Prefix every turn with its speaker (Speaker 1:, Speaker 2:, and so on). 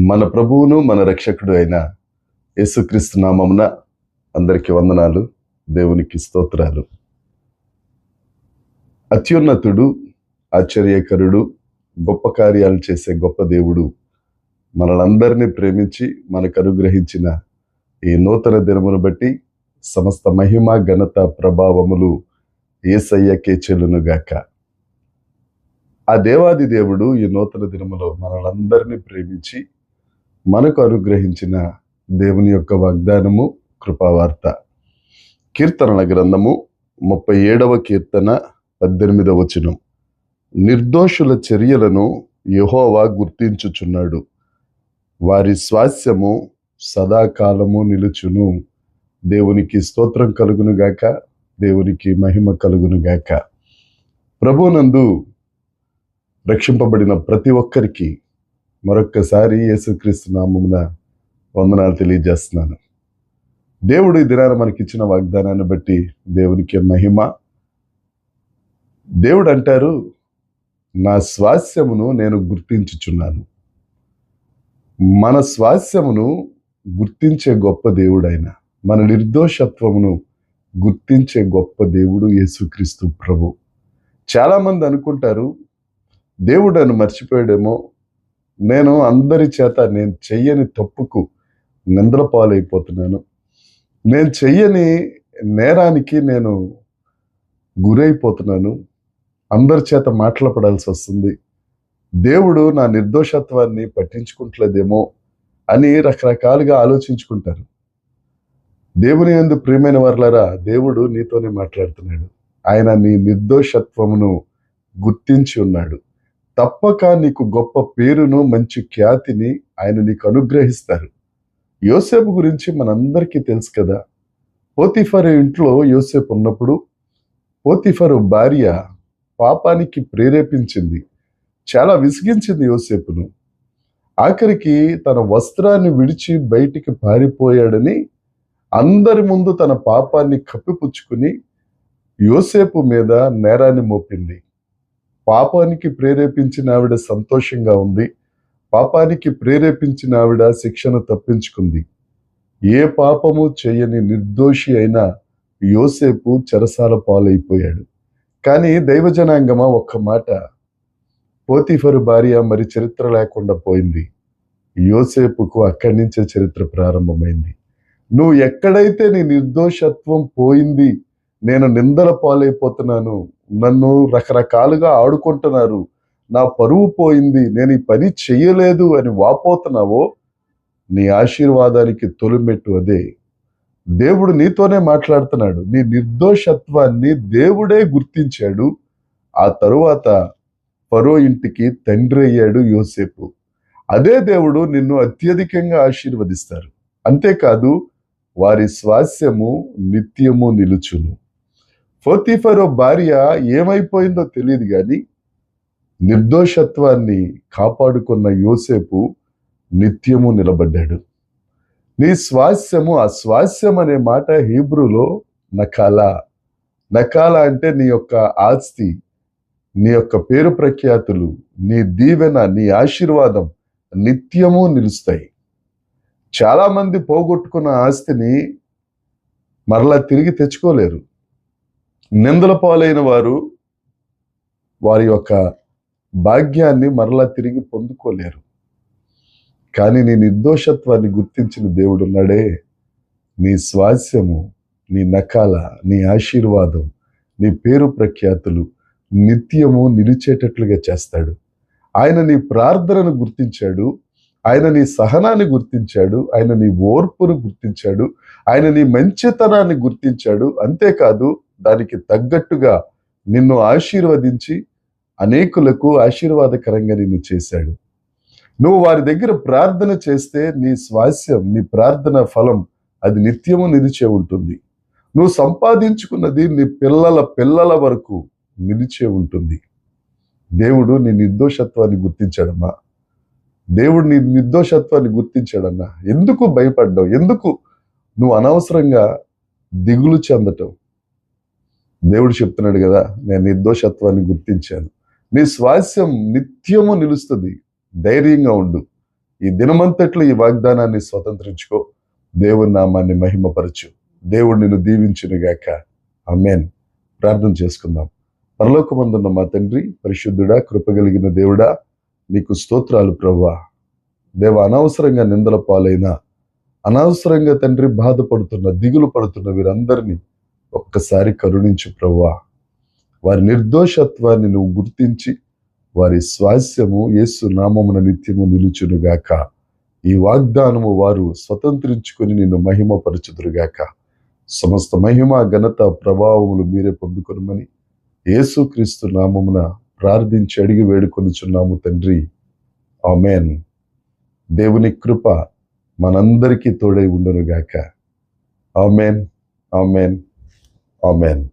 Speaker 1: మన ప్రభువును మన రక్షకుడు అయిన యేసుక్రీస్తు నామమున అందరికీ వందనాలు, దేవునికి స్తోత్రాలు. అత్యున్నతుడు, ఆశ్చర్యకరుడు, గొప్ప కార్యాలు చేసే గొప్ప దేవుడు మనలందరినీ ప్రేమించి మనకు అనుగ్రహించిన ఈ నూతన దినమును బట్టి సమస్త మహిమ, ఘనత, ప్రభావములు యేసయ్యకే చెల్లునుగాక. ఆ దేవాది దేవుడు ఈ నూతన దినములో మనలందరినీ ప్రేమించి మనకు అనుగ్రహించిన దేవుని యొక్క వాగ్దానము, కృపావార్త. కీర్తనల గ్రంథము 37వ కీర్తన 18వ వచనం. నిర్దోషుల చర్యలను యెహోవా గుర్తించుచున్నాడు, వారి స్వాస్యము సదాకాలము నిలుచును. దేవునికి స్తోత్రం కలుగునుగాక, దేవునికి మహిమ కలుగునుగాక. ప్రభునందు రక్షింపబడిన ప్రతి ఒక్కరికి మరొక్కసారి యేసుక్రీస్తు నామమున వందనాలు తెలియజేస్తున్నాను. దేవుడు ఈ దినాన మనకిచ్చిన వాగ్దానాన్ని బట్టి దేవునికి మహిమ. దేవుడు అంటారు, నా స్వాస్యమును నేను గుర్తించుచున్నాను. మన స్వాస్యమును గుర్తించే గొప్ప దేవుడైన, మన నిర్దోషత్వమును గుర్తించే గొప్ప దేవుడు యేసుక్రీస్తు ప్రభు. చాలామంది అనుకుంటారు, దేవుడు నన్ను మర్చిపోయాడేమో, నేను అందరి చేత నేను చెయ్యని తప్పుకు నిందల పాలైపోతున్నాను, నేను చెయ్యని నేరానికి నేను గురైపోతున్నాను, అందరి చేత మాట్లాడాల్సి వస్తుంది, దేవుడు నా నిర్దోషత్వాన్ని పట్టించుకుంటలేదేమో అని రకరకాలుగా ఆలోచించుకుంటారు. దేవుని యందు ప్రియమైన వారలారా, దేవుడు నీతోనే మాట్లాడుతున్నాడు. ఆయన నీ నిర్దోషత్వమును గుర్తించి ఉన్నాడు. తప్పక నీకు గొప్ప పేరును, మంచి ఖ్యాతిని ఆయన నీకు అనుగ్రహిస్తారు. యోసేపు గురించి మనందరికీ తెలుసు కదా. పోతిఫరు ఇంట్లో యోసేపు ఉన్నప్పుడు పోతిఫరు భార్య పాపానికి ప్రేరేపించింది, చాలా విసిగించింది యోసేపును. ఆఖరికి తన వస్త్రాన్ని విడిచి బయటికి పారిపోయాడని అందరి ముందు తన పాపాన్ని కప్పిపుచ్చుకుని యోసేపు మీద నేరాన్ని మోపింది. పాపానికి ప్రేరేపించిన ఆవిడ సంతోషంగా ఉంది, పాపానికి ప్రేరేపించిన ఆవిడ శిక్షను తప్పించుకుంది. ఏ పాపము చేయని నిర్దోషి అయిన యోసేపు చెరసాల పాలైపోయాడు. కానీ దైవజనాంగమా, ఒక్క మాట, పోతిఫరు భార్య మరి చరిత్ర లేకుండా పోయింది. యోసేపుకు అక్కడి నుంచే చరిత్ర ప్రారంభమైంది. నువ్వు ఎక్కడైతే నీ నిర్దోషత్వం పోయింది, నేను నిందల పాలైపోతున్నాను, నన్ను రకరకాలుగా ఆడుకుంటున్నారు, నా పరువు పోయింది, నేను ఈ పని చెయ్యలేదు అని వాపోతున్నావో, నీ ఆశీర్వాదానికి తొలిమెట్టు అదే. దేవుడు నీతోనే మాట్లాడుతున్నాడు. నీ నిర్దోషత్వాన్ని దేవుడే గుర్తించాడు. ఆ తరువాత ఫరో ఇంటికి తండ్రి అయ్యాడు యోసేపు. అదే దేవుడు నిన్ను అత్యధికంగా ఆశీర్వదిస్తారు. అంతేకాదు, వారి స్వాస్యము నిత్యము నిలుచును. పోతిఫరు భార్య ఏమైపోయిందో తెలియదు కానీ నిర్దోషత్వాన్ని కాపాడుకున్న యోసేపు నిత్యము నిలబడ్డాడు. నీ స్వాస్యము, ఆ స్వాస్యం అనే మాట హీబ్రూలో నకాలా. నకాలా అంటే నీ యొక్క ఆస్తి, నీ యొక్క పేరు ప్రఖ్యాతులు, నీ దీవెన, నీ ఆశీర్వాదం నిత్యము నిలుస్తాయి. చాలామంది పోగొట్టుకున్న ఆస్తిని మరలా తిరిగి తెచ్చుకోలేరు. నిందల పాలైన వారు వారి యొక్క భాగ్యాన్ని మరలా తిరిగి పొందుకోలేరు. కానీ నీ నిర్దోషత్వాన్ని గుర్తించిన దేవుడు ఉన్నాడే, నీ స్వాస్యము, నీ నకాల, నీ ఆశీర్వాదం, నీ పేరు ప్రఖ్యాతులు నిత్యము నిలిచేటట్లుగా చేస్తాడు. ఆయన నీ ప్రార్థనను గుర్తించాడు, ఆయన నీ సహనాన్ని గుర్తించాడు, ఆయన నీ ఓర్పును గుర్తించాడు, ఆయన నీ మంచితనాన్ని గుర్తించాడు. అంతేకాదు, దానికి తగ్గట్టుగా నిన్ను ఆశీర్వదించి అనేకులకు ఆశీర్వాదకరంగా నిన్ను చేశాడు. నువ్వు వారి దగ్గర ప్రార్థన చేస్తే నీ స్వాస్యం, నీ ప్రార్థన ఫలం అది నిత్యము నిలిచే ఉంటుంది. నువ్వు సంపాదించుకున్నది నీ పిల్లల పిల్లల వరకు నిలిచే ఉంటుంది. దేవుడు నీ నిర్దోషత్వాన్ని గుర్తించాడమ్మా. దేవుడు నీ నిర్దోషత్వాన్ని గుర్తించాడన్నా. ఎందుకు భయపడ్డావు? ఎందుకు నువ్వు అనవసరంగా దిగులు చెందటం? దేవుడు చెప్తున్నాడు కదా, నేను నిర్దోషత్వాన్ని గుర్తించాను. నీ స్వాస్యం నిత్యము నిలుస్తుంది. ధైర్యంగా ఉండు. ఈ దినమంతట్లో ఈ వాగ్దానాన్ని స్వతంత్రించుకో. దేవుని నామాన్ని మహిమపరచు. దేవుడు నిన్ను దీవించునుగాక. ఆమేన్. ప్రార్థన చేసుకుందాం. పరలోకమందున్న మా తండ్రి, పరిశుద్ధుడా, కృపగలిగిన దేవుడా, నీకు స్తోత్రాలు ప్రభువా. దేవ, అనవసరంగా నిందల పాలైన, అనవసరంగా తండ్రి బాధపడుతున్న, దిగులు పడుతున్న వీరందరినీ ఒక్కసారి కరుణించు ప్రభువా. వారి నిర్దోషత్వాన్ని నువ్వు గుర్తించి వారి స్వాస్యము యేసు నామమున నిత్యము నిలుచునుగాక. ఈ వాగ్దానము వారు స్వతంత్రించుకొని నిన్ను మహిమపరచుదురుగాక. సమస్త మహిమ, ఘనత, ప్రభావములు మీరే పొందుకొనమని యేసుక్రీస్తు నామమున ప్రార్థించి అడిగి వేడుకొనుచున్నాము తండ్రి. ఆమేన్. దేవుని కృప మనందరికీ తోడై ఉండునుగాక. ఆమేన్, ఆమేన్, ఆమేన్.